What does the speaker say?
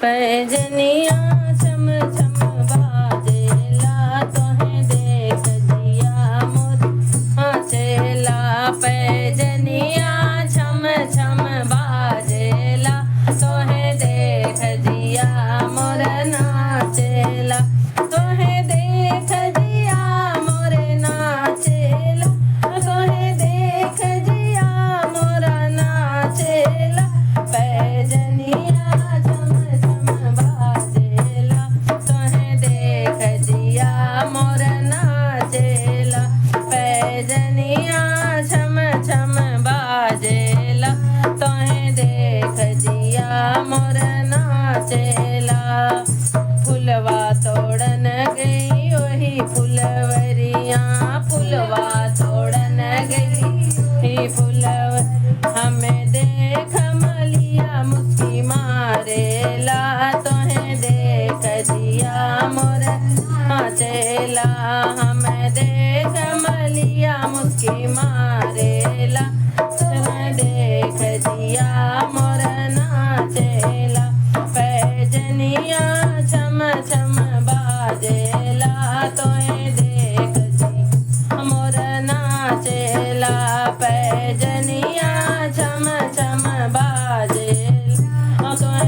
पैजनिया छम छम बाजेला तोहें देख जिया मोर नाचेला। पैजनिया छम छम बाजेला तोहें देख जिया मोर नाचेला। तोहें देख जिया मोर नाचेला। तोहें देख जिया मोर नाचेला। पैजनिया छम छम बाजेला तोहें देख जिया मोर नाचेला। पैजनिया छम छम बाजेला तोहें देख जिया मोर नाचेला। फुलवा तोड़न गई वही फुलवरिया फुलवा तोड़न गई फुलव हमें देख मलिया मुस्की मारेला। तोहें देख जिया मोर नाचेला। हमें देख मलिया मुस्की मारेला। तोहें देख जिया मोर नाचेला। पैजनिया छम छम बाजेला तोहें देख जी मोर नाचेला। पैजनिया छम छम बाजेला तोहें